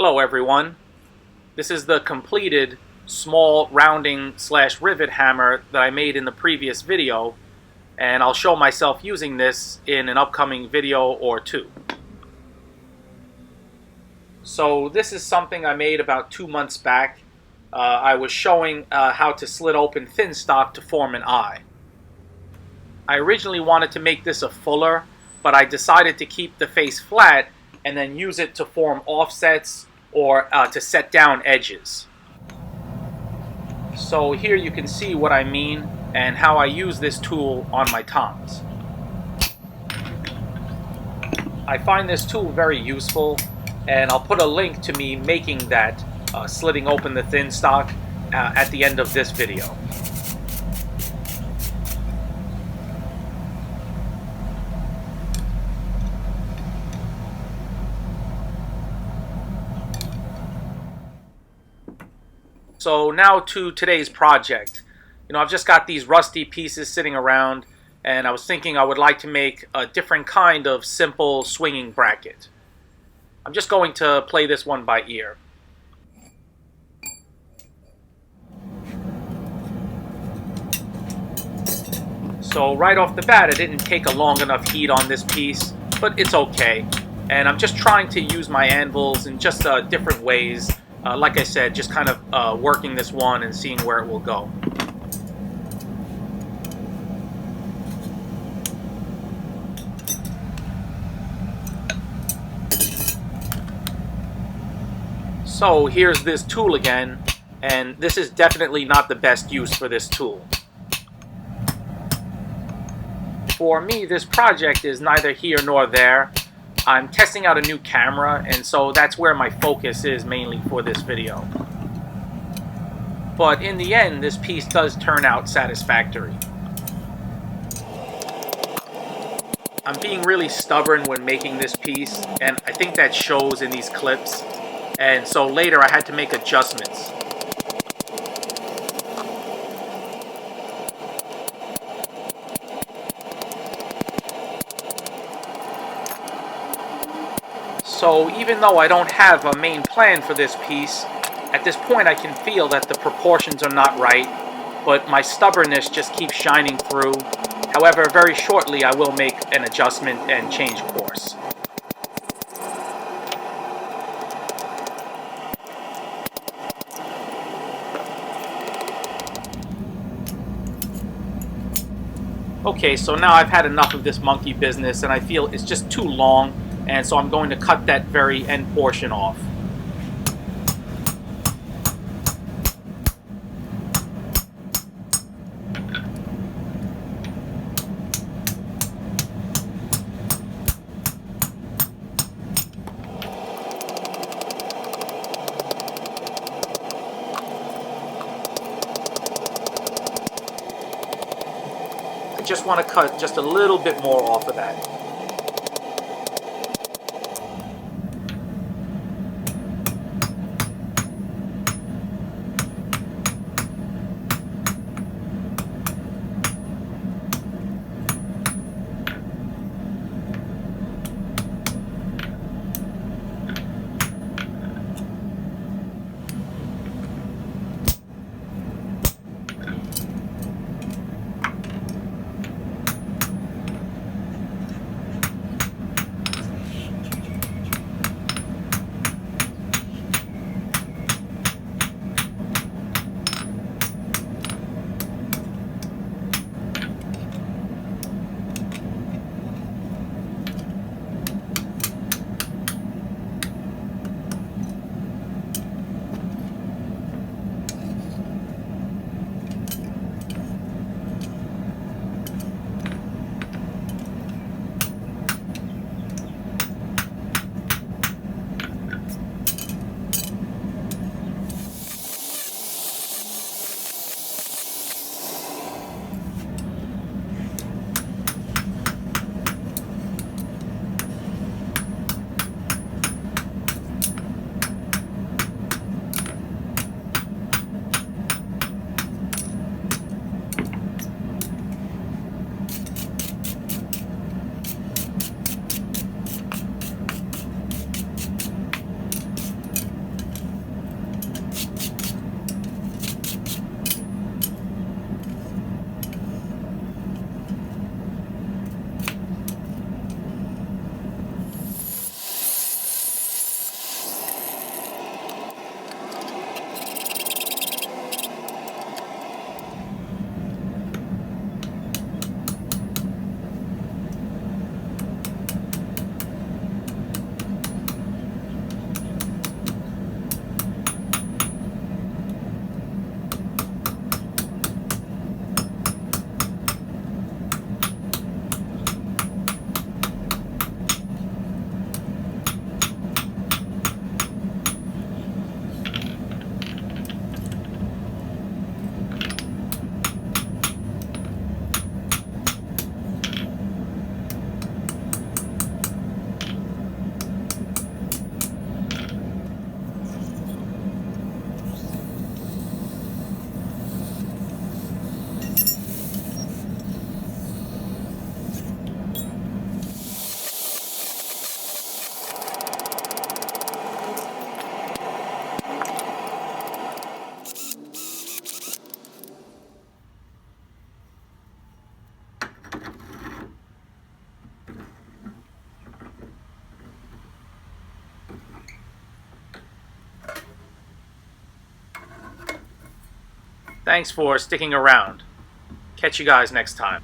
Hello everyone. This is the completed small rounding / rivet hammer that I made in the previous video, and I'll show myself using this in an upcoming video or two. So this is something I made about 2 months back. I was showing how to slit open thin stock to form an eye. I originally wanted to make this a fuller, but I decided to keep the face flat and then use it to form offsets or to set down edges. So here you can see what I mean and how I use this tool on my tongs. I find this tool very useful, and I'll put a link to me making that, slitting open the thin stock, at the end of this video. So now to today's project. I've just got these rusty pieces sitting around, and I was thinking I would like to make a different kind of simple swinging bracket. I'm just going to play this one by ear. So right off the bat, I didn't take a long enough heat on this piece, but it's okay. And I'm just trying to use my anvils in just different ways. Like I said, just kind of working this one and seeing where it will go. So here's this tool again, and this is definitely not the best use for this tool. For me, this project is neither here nor there. I'm testing out a new camera, and so that's where my focus is mainly for this video. But in the end, this piece does turn out satisfactory. I'm being really stubborn when making this piece, and I think that shows in these clips. And so later I had to make adjustments. So even though I don't have a main plan for this piece, at this point I can feel that the proportions are not right, but my stubbornness just keeps shining through. However, very shortly I will make an adjustment and change course. Okay, so now I've had enough of this monkey business, and I feel it's just too long, and so I'm going to cut that very end portion off. I just want to cut just a little bit more off of that. Thanks for sticking around. Catch you guys next time.